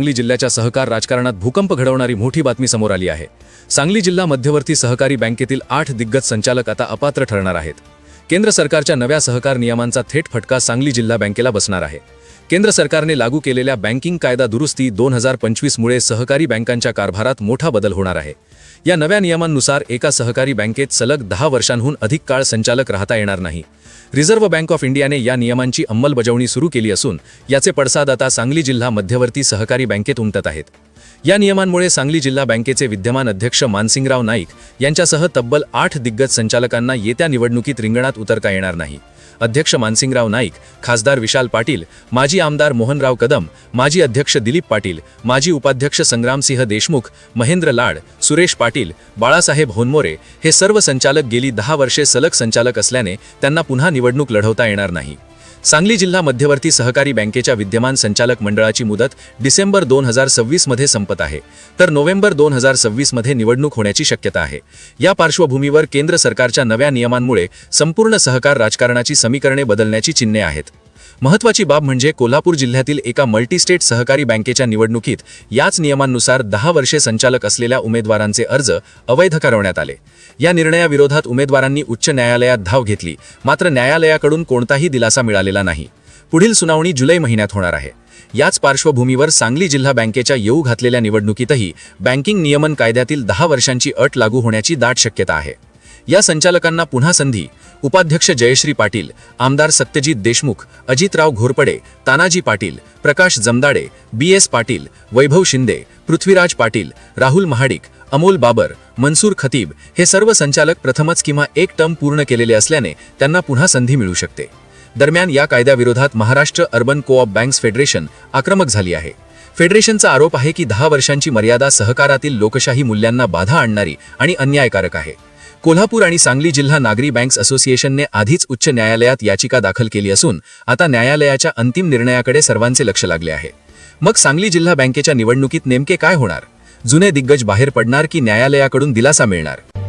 सांगली जिल्ह्याच्या सहकार राजकारणात भूकंप घडवणारी मोठी बातमी समोर आली आहे। सांगली जिल्हा मध्यवर्ती सहकारी बँकेतील 8 दिग्गज संचालक आता अपात्र ठरणार आहेत। केंद्र सरकारच्या नव्या सहकार नियमांचा थेट फटका सांगली जिल्हा बँकेला बसणार आहे। केंद्र सरकारने लागू केलेल्या बँकिंग कायदा दुरुस्ती 2025 मुळे सहकारी बँकांच्या कारभारात मोठा बदल होणार आहे। या नव्या नियमांनुसार एका सहकारी बँकेत सलग 10 वर्षांहून अधिक काळ संचालक राहता येणार नाही। रिझर्व्ह बँक ऑफ इंडियाने या नियमांची अंमलबजावणी सुरू केली असून याचे पडसाद आता सांगली जिल्हा मध्यवर्ती सहकारी बँकेत उमटत आहेत। या नियमांमुळे सांगली जिल्हा बँकेचे विद्यमान अध्यक्ष मानसिंगराव नाईक यांच्यासह तब्बल 8 दिग्गज संचालकांना येत्या निवडणुकीत रिंगणात उतरता येणार नाही। अध्यक्ष मानसिंगराव नाईक, खासदार विशाल पाटील, माजी आमदार मोहनराव कदम, माजी अध्यक्ष दिलीप पाटील, माजी उपाध्यक्ष संग्रामसिंह देशमुख, महेंद्र लाड, सुरेश पाटील, बाळासाहेब होनमोरे हे सर्व संचालक गेली 10 वर्षे सलग संचालक असल्याने त्यांना पुन्हा निवडणूक लढवता येणार नाही। सांगली जिल्हा मध्यवर्ती सहकारी बँकेच्या विद्यमान संचालक मंडळाची मुदत डिसेंबर 2026 मध्ये संपत आहे, तर नोव्हेंबर 2026 मध्ये निवडणूक होण्याची शक्यता आहे। या पार्श्वभूमीवर केंद्र सरकारच्या नव्या नियमांमुळे संपूर्ण सहकार राजकारणाची समीकरणे बदलण्याची चिन्हे आहेत। महत्त्वाची बाब म्हणजे कोल्हापूर जिल्ह्यातील एका मल्टीस्टेट सहकारी बँकेच्या निवडणुकीत याच नियमांनुसार 10 वर्षे संचालक असलेल्या उमेदवारांचे अर्ज अवैध ठरवण्यात आले। या निर्णयाविरोधात उमेदवारांनी उच्च न्यायालयात धाव घेतली, मात्र न्यायालयाकडून कोणताही दिलासा मिळालेला नाही। पुढील सुनावणी जुलै महिन्यात होणार आहे। याच पार्श्वभूमीवर सांगली जिल्हा बँकेच्या येऊ घातलेल्या निवडणुकीतही बँकिंग नियमन कायद्यातील 10 वर्षांची अट लागू होण्याची दाट शक्यता आहे। या संचालकांना पुन्हा संधी। उपाध्यक्ष जयश्री पाटील, आमदार सत्यजित देशमुख, अजितराव घोरपडे, तानाजी पाटील, प्रकाश जमदाडे, BS पाटील, वैभव शिंदे, पृथ्वीराज पाटील, राहुल महाडिक, अमोल बाबर, मनसूर खतीब हे सर्व संचालक प्रथमच किंवा एक टर्म पूर्ण केलेले असल्याने त्यांना पुन्हा संधी मिळू शकते। दरम्यान या कायद्याविरोधात Maharashtra urban co-op banks federation आक्रमक झाली आहे। फेडरेशनचा आरोप आहे की 10 वर्षांची मर्यादा सहकारातील लोकशाही मूल्यांना बाधा आणणारी आणि अन्यायकारक आहे। कोल्हापूर आणि सांगली जिल्हा नागरी बँक्स असोसिएशनने आधीच उच्च न्यायालयात याचिका दाखल केली असून आता न्यायालयाच्या अंतिम निर्णयाकडे सर्वांचे लक्ष लागले आहे। मग सांगली जिल्हा बँकेच्या निवडणुकीत नेमके काय होणार? जुने दिग्गज बाहेर पडणार की न्यायालयाकडून दिलासा मिळणार?